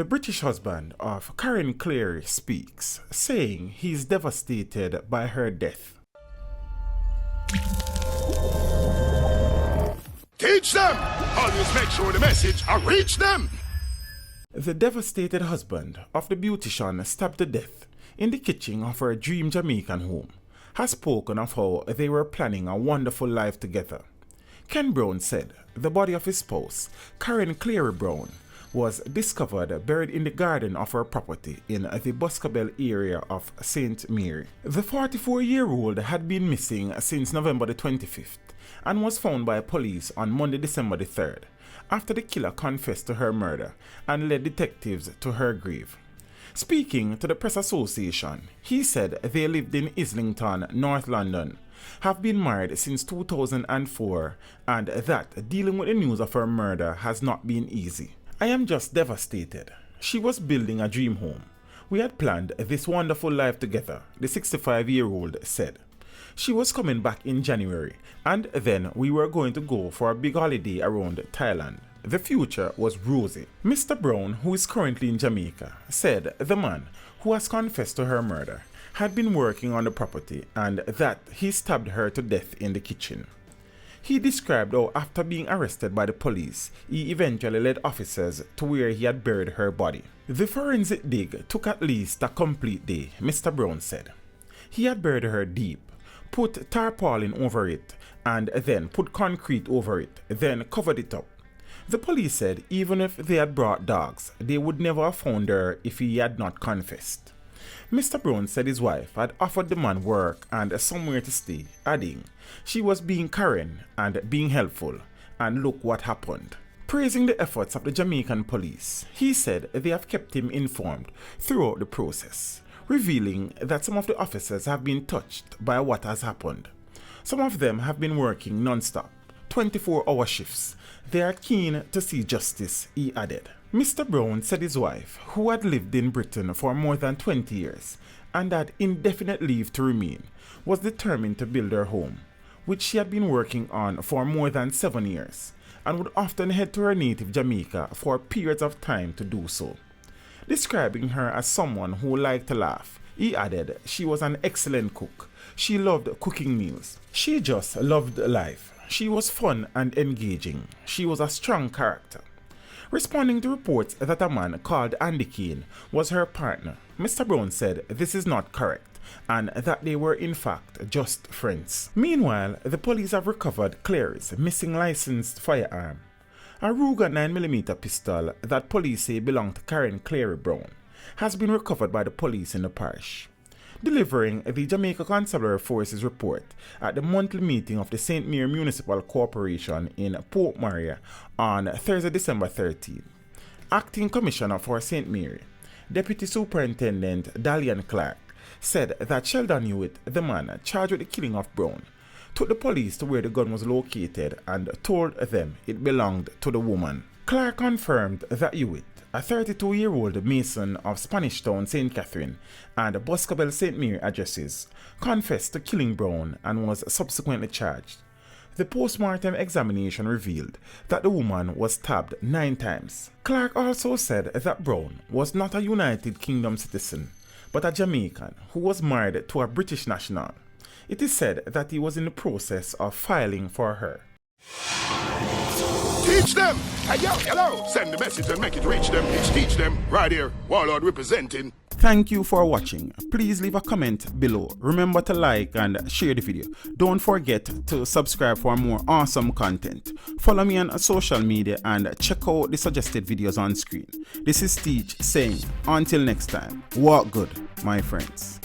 The British husband of Karen Cleary speaks, saying he's devastated by her death. Teach them! Always make sure the message reach them! The devastated husband of the beautician stabbed to death in the kitchen of her dream Jamaican home has spoken of how they were planning a wonderful life together. Ken Brown said the body of his spouse, Karen Cleary-Brown, was discovered buried in the garden of her property in the Boscobel area of St. Mary. The 44-year-old had been missing since November the 25th and was found by police on Monday, December the 3rd, after the killer confessed to her murder and led detectives to her grave. Speaking to the Press Association, he said they lived in Islington, North London, have been married since 2004, and that dealing with the news of her murder has not been easy. I am just devastated. She was building a dream home. We had planned this wonderful life together, the 65-year-old said. She was coming back in January, and then we were going to go for a big holiday around Thailand. The future was rosy. Mr. Brown, who is currently in Jamaica, said the man who has confessed to her murder had been working on the property and that he stabbed her to death in the kitchen. He described how after being arrested by the police, he eventually led officers to where he had buried her body. The forensic dig took at least a complete day, Mr. Brown said. He had buried her deep, put tarpaulin over it, and then put concrete over it, then covered it up. The police said even if they had brought dogs, they would never have found her if he had not confessed. Mr. Brown said his wife had offered the man work and somewhere to stay, adding, she was being Karen and being helpful, and look what happened. Praising the efforts of the Jamaican police, he said they have kept him informed throughout the process, revealing that some of the officers have been touched by what has happened. Some of them have been working non-stop, 24-hour shifts. They are keen to see justice, he added. Mr. Brown said his wife, who had lived in Britain for more than 20 years and had indefinite leave to remain, was determined to build her home, which she had been working on for more than 7 years, and would often head to her native Jamaica for periods of time to do so. Describing her as someone who liked to laugh, he added she was an excellent cook. She loved cooking meals. She just loved life. She was fun and engaging. She was a strong character. Responding to reports that a man called Andy Kane was her partner, Mr. Brown said this is not correct and that they were in fact just friends. Meanwhile, the police have recovered Clary's missing licensed firearm, a Ruger 9mm pistol that police say belonged to Karen Cleary-Brown, has been recovered by the police in the parish. Delivering the Jamaica Constabulary Forces report at the monthly meeting of the St. Mary Municipal Corporation in Port Maria on Thursday, December 13. Acting Commissioner for St. Mary, Deputy Superintendent Dalian Clark, said that Sheldon Hewitt, the man charged with the killing of Brown, took the police to where the gun was located and told them it belonged to the woman. Clark confirmed that Hewitt, a 32-year-old mason of Spanish Town, St. Catherine, and Boscobel St. Mary addresses, confessed to killing Brown and was subsequently charged. The post-mortem examination revealed that the woman was stabbed 9 times. Clark also said that Brown was not a United Kingdom citizen, but a Jamaican who was married to a British national. It is said that he was in the process of filing for her. Teach them! Hey, yo, hello! Send the message and make it reach them. It's Teach Them, right here, Warlord representing. Thank you for watching. Please leave a comment below. Remember to like and share the video. Don't forget to subscribe for more awesome content. Follow me on social media and check out the suggested videos on screen. This is Teach saying, until next time, walk good, my friends.